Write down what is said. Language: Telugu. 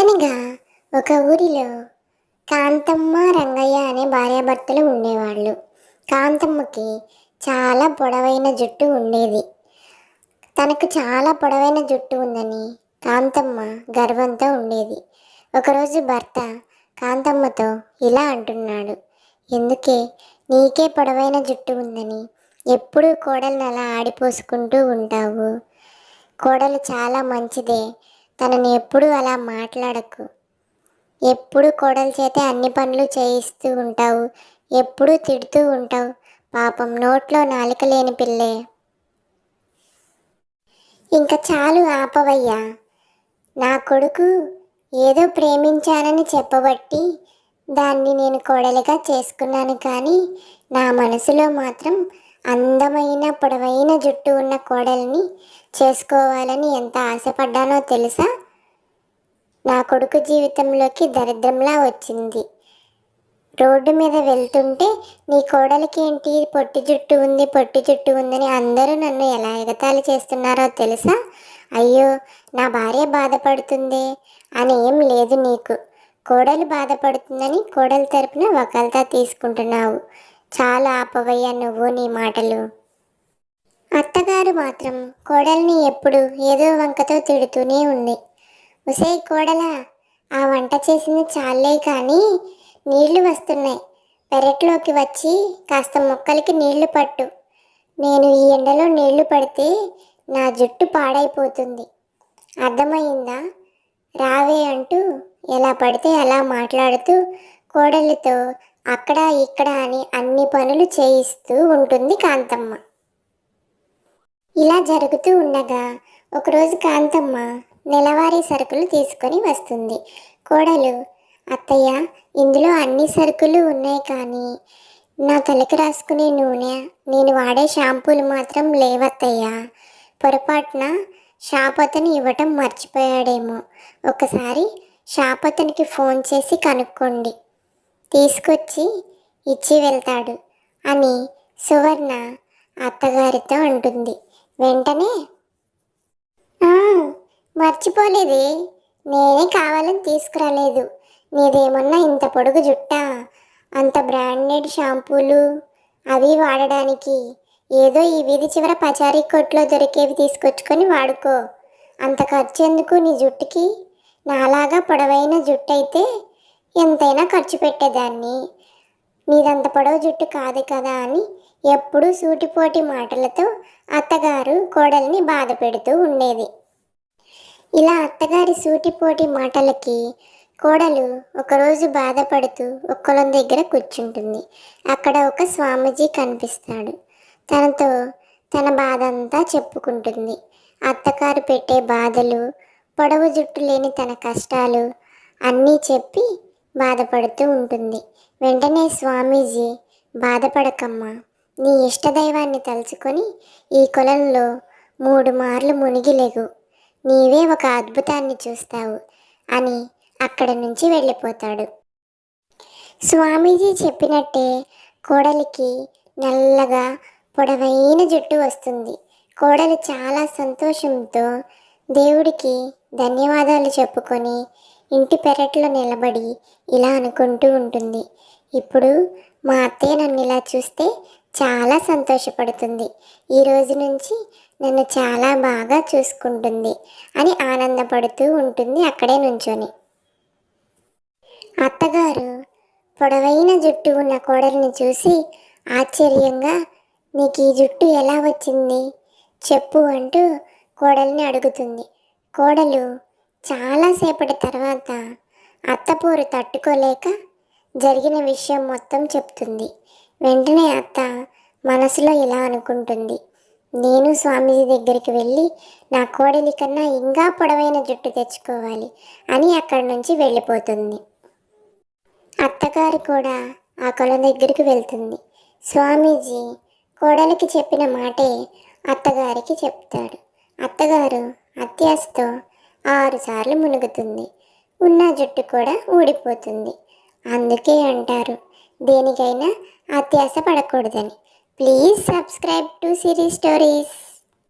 అనగనగా ఒక ఊరిలో కాంతమ్మ రంగయ్య అనే భార్యాభర్తలు ఉండేవాళ్ళు. కాంతమ్మకి చాలా పొడవైన జుట్టు ఉండేది. తనకు చాలా పొడవైన జుట్టు ఉందని కాంతమ్మ గర్వంతో ఉండేది. ఒకరోజు భర్త కాంతమ్మతో ఇలా అంటున్నాడు, ఎందుకే నీకే పొడవైన జుట్టు ఉందని ఎప్పుడూ కోడల్ని అలా ఆడిపోసుకుంటూ ఉంటావు? కోడలు చాలా మంచిదే, తనని ఎప్పుడూ అలా మాట్లాడకు. ఎప్పుడు కోడలి చేతే అన్ని పనులు చేయిస్తూ ఉంటావు, ఎప్పుడూ తిడుతూ ఉంటావు. పాపం నోట్లో నాలుక లేని పిల్లే. ఇంక చాలు ఆపవయ్యా. నా కొడుకు ఏదో ప్రేమించానని చెప్పబట్టి దాన్ని నేను కోడలిగా చేసుకున్నాను, కానీ నా మనసులో మాత్రం అందమైన పొడవైన జుట్టు ఉన్న కోడల్ని చేసుకోవాలని ఎంత ఆశపడ్డానో తెలుసా? నా కొడుకు జీవితంలోకి దరిద్రంలా వచ్చింది. రోడ్డు మీద వెళ్తుంటే నీ కోడలికి ఏంటి పొట్టి జుట్టు ఉంది, పొట్టి జుట్టు ఉందని అందరూ నన్ను ఎలా ఎగతాళి చేస్తున్నారో తెలుసా? అయ్యో, నా భార్య బాధపడుతుంది అని ఏం లేదు నీకు. కోడలు బాధపడుతుందని కోడలి తరపున వకాల్తా తీసుకుంటున్నావు. చాలా ఆపవయ్యా నువ్వు నీ మాటలు. అత్తగారు మాత్రం కోడల్ని ఎప్పుడు ఏదో వంకతో తిడుతూనే ఉంది. ఉసే కోడలా, ఆ వంట చేసింది చాలే కానీ నీళ్లు వస్తున్నాయి, పెరట్లోకి వచ్చి కాస్త మొక్కలకి నీళ్లు పట్టు. నేను ఈ ఎండలో నీళ్లు పడితే నా జుట్టు పాడైపోతుంది, అర్థమయ్యిందా? రావే అంటూ ఎలా పడితే అలా మాట్లాడుతూ కోడలితో అక్కడ ఇక్కడ అని అన్ని పనులు చేయిస్తూ ఉంటుంది కాంతమ్మ. ఇలా జరుగుతూ ఉండగా ఒకరోజు కాంతమ్మ నెలవారీ సరుకులు తీసుకొని వస్తుంది. కోడలు, అత్తయ్య, ఇందులో అన్ని సరుకులు ఉన్నాయి కానీ నా తలకి రాసుకునే నూనె, నేను వాడే షాంపూలు మాత్రం లేవత్తయ్య. పొరపాటున షాప్ అతను ఇవ్వటం మర్చిపోయాడేమో, ఒకసారి షాప్ అతనికి ఫోన్ చేసి కనుక్కోండి, తీసుకొచ్చి ఇచ్చి వెళ్తాడు అని సువర్ణ అత్తగారితో అంటుంది. వెంటనే మర్చిపోలేదే, నేనే కావాలని తీసుకురాలేదు. నీదేమన్నా ఇంత పొడుగు జుట్టా? అంత బ్రాండెడ్ షాంపూలు అవి వాడడానికి ఏదో ఈ వీధి చివర పచారీ కొట్లో దొరికేవి తీసుకొచ్చుకొని వాడుకో. అంత ఖర్చు ఎందుకు నీ జుట్టుకి? నాలాగా పొడవైన జుట్టు అయితే ఎంతైనా ఖర్చు పెట్టేదాన్ని. నీదంత పొడవు జుట్టు కాదు కదా అని ఎప్పుడూ సూటిపోటి మాటలతో అత్తగారు కోడల్ని బాధ పెడుతూ ఉండేది. ఇలా అత్తగారి సూటిపోటి మాటలకి కోడలు ఒకరోజు బాధపడుతూ ఒక్కలం దగ్గర కూర్చుంటుంది. అక్కడ ఒక స్వామీజీ కనిపిస్తాడు. తనతో తన బాధ అంతా చెప్పుకుంటుంది. అత్తగారు పెట్టే బాధలు, పొడవు జుట్టు లేని తన కష్టాలు అన్నీ చెప్పి బాధపడుతూ ఉంటుంది. వెంటనే స్వామీజీ, బాధపడకమ్మా, నీ ఇష్టదైవాన్ని తలుచుకొని ఈ కొలంలో 3 మార్లు మునిగి లెగు, నీవే ఒక అద్భుతాన్ని చూస్తావు అని అక్కడి నుంచి వెళ్ళిపోతాడు. స్వామీజీ చెప్పినట్టే కోడలికి నల్లగా పొడవైన జుట్టు వస్తుంది. కోడలు చాలా సంతోషంతో దేవుడికి ధన్యవాదాలు చెప్పుకొని ఇంటి పెరట్లో నిలబడి ఇలా అనుకుంటూ ఉంటుంది, ఇప్పుడు మా అత్తయ్య నన్ను ఇలా చూస్తే చాలా సంతోషపడుతుంది, ఈ రోజు నుంచి నన్ను చాలా బాగా చూసుకుంటుంది అని ఆనందపడుతూ ఉంటుంది అక్కడే నుంచొని. అత్తగారు పొడవైన జుట్టు ఉన్న కోడలిని చూసి ఆశ్చర్యంగా, నీకు ఈ జుట్టు ఎలా వచ్చింది చెప్పు అంటూ కోడల్ని అడుగుతుంది. కోడలు చాలాసేపటి తర్వాత అత్తపోరు తట్టుకోలేక జరిగిన విషయం మొత్తం చెప్తుంది. వెంటనే అత్త మనసులో ఇలా అనుకుంటుంది, నేను స్వామీజీ దగ్గరికి వెళ్ళి నా కోడలి కన్నా ఇంకా పొడవైన జుట్టు తెచ్చుకోవాలి అని అక్కడి నుంచి వెళ్ళిపోతుంది. అత్తగారు కూడా ఆ కొల దగ్గరికి వెళ్తుంది. స్వామీజీ కోడలికి చెప్పిన మాటే అత్తగారికి చెప్తాడు. అత్తగారు అత్యాశతో 6 సార్లు మునుగుతుంది. ఉన్న జుట్టు కూడా ఊడిపోతుంది. అందుకే అంటారు, దేనికైనా అత్యాశ పడకూడదని. Please subscribe to Siri stories.